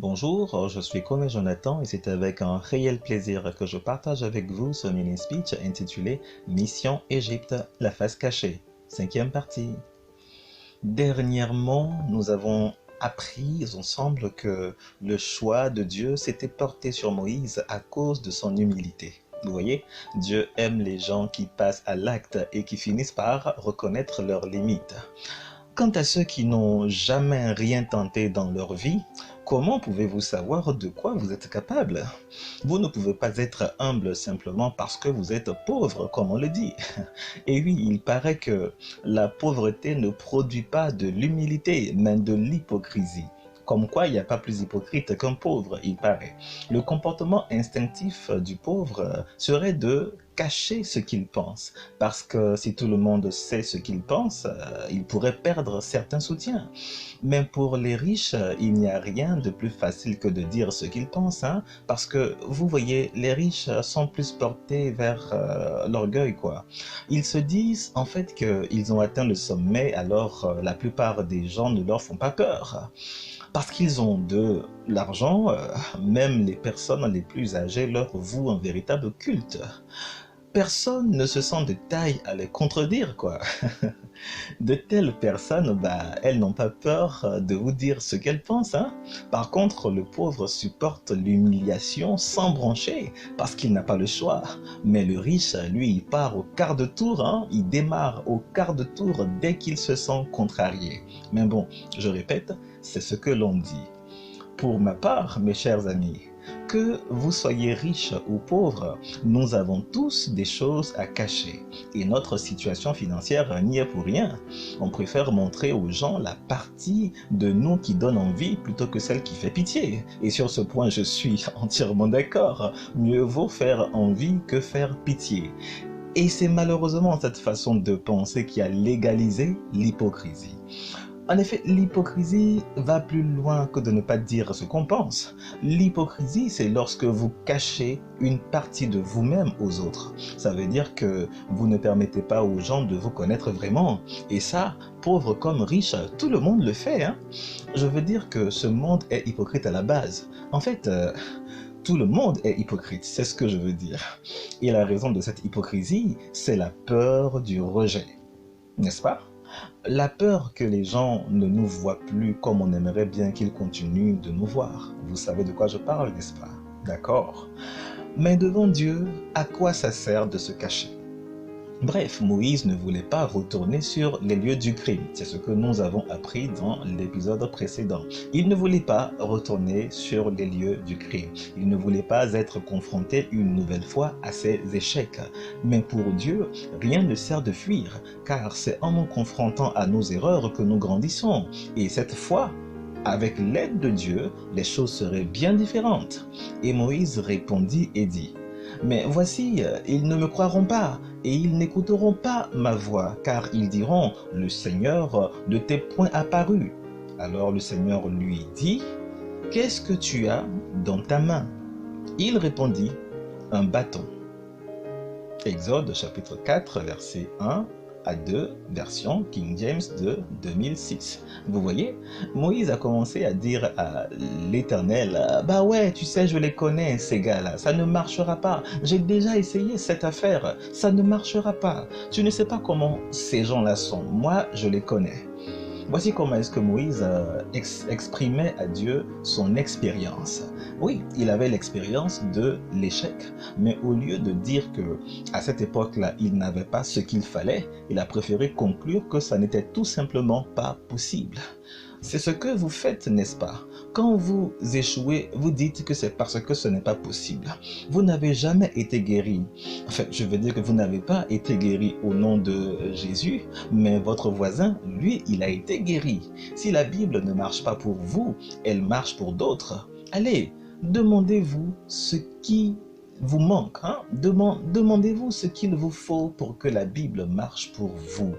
Bonjour, je suis Kome Jonathan et c'est avec un réel plaisir que je partage avec vous ce mini speech intitulé Mission Égypte, la face cachée, cinquième partie. Dernièrement, nous avons appris ensemble que le choix de Dieu s'était porté sur Moïse à cause de son humilité. Vous voyez, Dieu aime les gens qui passent à l'acte et qui finissent par reconnaître leurs limites. Quant à ceux qui n'ont jamais rien tenté dans leur vie, comment pouvez-vous savoir de quoi vous êtes capable? Vous ne pouvez pas être humble simplement parce que vous êtes pauvre, comme on le dit. Et oui, il paraît que la pauvreté ne produit pas de l'humilité, mais de l'hypocrisie. Comme quoi, il n'y a pas plus hypocrite qu'un pauvre, il paraît. Le comportement instinctif du pauvre serait de cacher ce qu'il pense. Parce que si tout le monde sait ce qu'il pense, il pourrait perdre certains soutiens. Mais pour les riches, il n'y a rien de plus facile que de dire ce qu'ils pensent. Parce que, vous voyez, les riches sont plus portés vers l'orgueil, quoi. Ils se disent en fait qu'ils ont atteint le sommet, alors la plupart des gens ne leur font pas peur. Parce qu'ils ont de l'argent, même les personnes les plus âgées leur vouent un véritable culte. Personne ne se sent de taille à les contredire, quoi. De telles personnes, elles n'ont pas peur de vous dire ce qu'elles pensent. Par contre, le pauvre supporte l'humiliation sans broncher parce qu'il n'a pas le choix. Mais le riche, lui, il part au quart de tour. Il démarre au quart de tour dès qu'il se sent contrarié. Mais bon, je répète, c'est ce que l'on dit. Pour ma part, mes chers amis, que vous soyez riches ou pauvres, nous avons tous des choses à cacher. Et notre situation financière n'y est pour rien. On préfère montrer aux gens la partie de nous qui donne envie plutôt que celle qui fait pitié. Et sur ce point, je suis entièrement d'accord. Mieux vaut faire envie que faire pitié. Et c'est malheureusement cette façon de penser qui a légalisé l'hypocrisie. En effet, l'hypocrisie va plus loin que de ne pas dire ce qu'on pense. L'hypocrisie, c'est lorsque vous cachez une partie de vous-même aux autres. Ça veut dire que vous ne permettez pas aux gens de vous connaître vraiment. Et ça, pauvre comme riche, tout le monde le fait. Je veux dire que ce monde est hypocrite à la base. En fait, tout le monde est hypocrite, c'est ce que je veux dire. Et la raison de cette hypocrisie, c'est la peur du rejet. N'est-ce pas? La peur que les gens ne nous voient plus comme on aimerait bien qu'ils continuent de nous voir. Vous savez de quoi je parle, n'est-ce pas? D'accord. Mais devant Dieu, à quoi ça sert de se cacher? Bref, Moïse ne voulait pas retourner sur les lieux du crime. C'est ce que nous avons appris dans l'épisode précédent. Il ne voulait pas retourner sur les lieux du crime. Il ne voulait pas être confronté une nouvelle fois à ses échecs. Mais pour Dieu, rien ne sert de fuir, car c'est en nous confrontant à nos erreurs que nous grandissons. Et cette fois, avec l'aide de Dieu, les choses seraient bien différentes. Et Moïse répondit et dit: mais voici, ils ne me croiront pas, et ils n'écouteront pas ma voix, car ils diront, le Seigneur ne t'est point apparu. Alors le Seigneur lui dit, qu'est-ce que tu as dans ta main? Il répondit, un bâton. Exode chapitre 4, verset 1 à 2, version King James de 2006. Vous voyez, Moïse a commencé à dire à l'Éternel, bah ouais, tu sais, je les connais, ces gars-là, ça ne marchera pas. J'ai déjà essayé cette affaire, ça ne marchera pas. Tu ne sais pas comment ces gens-là sont, moi, je les connais. Voici comment est-ce que Moïse exprimait à Dieu son expérience. Oui, il avait l'expérience de l'échec, mais au lieu de dire que à cette époque-là, il n'avait pas ce qu'il fallait, il a préféré conclure que ça n'était tout simplement pas possible. C'est ce que vous faites, n'est-ce pas? Quand vous échouez, vous dites que c'est parce que ce n'est pas possible. Vous n'avez jamais été guéri. Enfin, je veux dire que vous n'avez pas été guéri au nom de Jésus, mais votre voisin, lui, il a été guéri. Si la Bible ne marche pas pour vous, elle marche pour d'autres. Allez, demandez-vous ce qui vous manque. Demandez-vous ce qu'il vous faut pour que la Bible marche pour vous.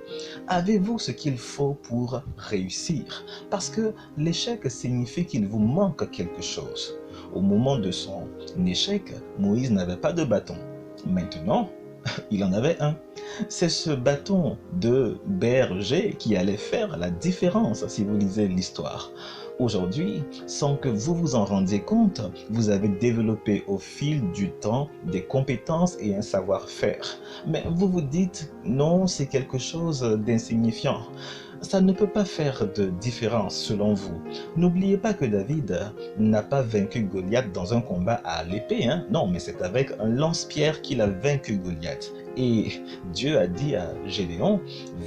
Avez-vous ce qu'il faut pour réussir? Parce que l'échec signifie qu'il vous manque quelque chose. Au moment de son échec, Moïse n'avait pas de bâton. Maintenant, il en avait un. C'est ce bâton de berger qui allait faire la différence si vous lisez l'histoire. Aujourd'hui, sans que vous vous en rendiez compte, vous avez développé au fil du temps des compétences et un savoir-faire. Mais vous vous dites, non, c'est quelque chose d'insignifiant. Ça ne peut pas faire de différence selon vous. N'oubliez pas que David n'a pas vaincu Goliath dans un combat à l'épée, hein? Non, mais c'est avec un lance-pierre qu'il a vaincu Goliath. Et Dieu a dit à Gédéon,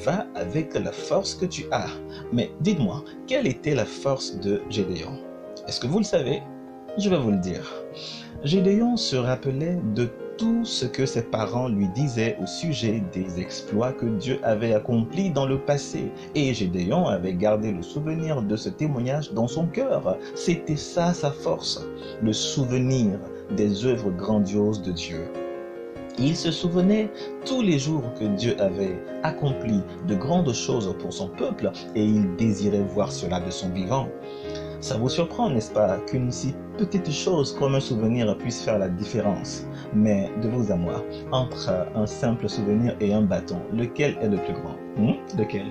va avec la force que tu as. Mais dites-moi, quelle était la force de Gédéon? Est-ce que vous le savez? Je vais vous le dire. Gédéon se rappelait de tout ce que ses parents lui disaient au sujet des exploits que Dieu avait accomplis dans le passé. Et Gédéon avait gardé le souvenir de ce témoignage dans son cœur. C'était ça sa force, le souvenir des œuvres grandioses de Dieu. Il se souvenait tous les jours que Dieu avait accompli de grandes choses pour son peuple et il désirait voir cela de son vivant. Ça vous surprend, n'est-ce pas, qu'une si petite chose comme un souvenir puisse faire la différence? Mais de vous à moi, entre un simple souvenir et un bâton, lequel est le plus grand? Lequel?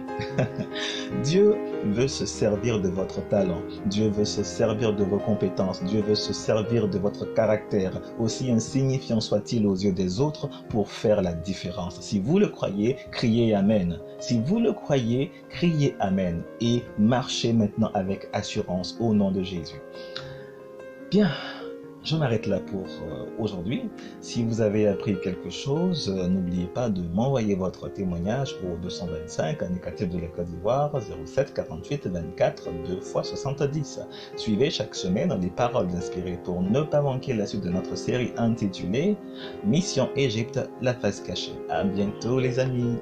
Dieu veut se servir de votre talent, Dieu veut se servir de vos compétences, Dieu veut se servir de votre caractère, aussi insignifiant soit-il aux yeux des autres, pour faire la différence. Si vous le croyez, criez Amen. Si vous le croyez, criez Amen et marchez maintenant avec assurance au nom de Jésus. Bien. Je m'arrête là pour aujourd'hui. Si vous avez appris quelque chose, n'oubliez pas de m'envoyer votre témoignage au 225 indicatif de la Côte d'Ivoire 07 48 24 2 x 70. Suivez chaque semaine les paroles inspirées pour ne pas manquer la suite de notre série intitulée Mission Égypte, la face cachée. À bientôt les amis.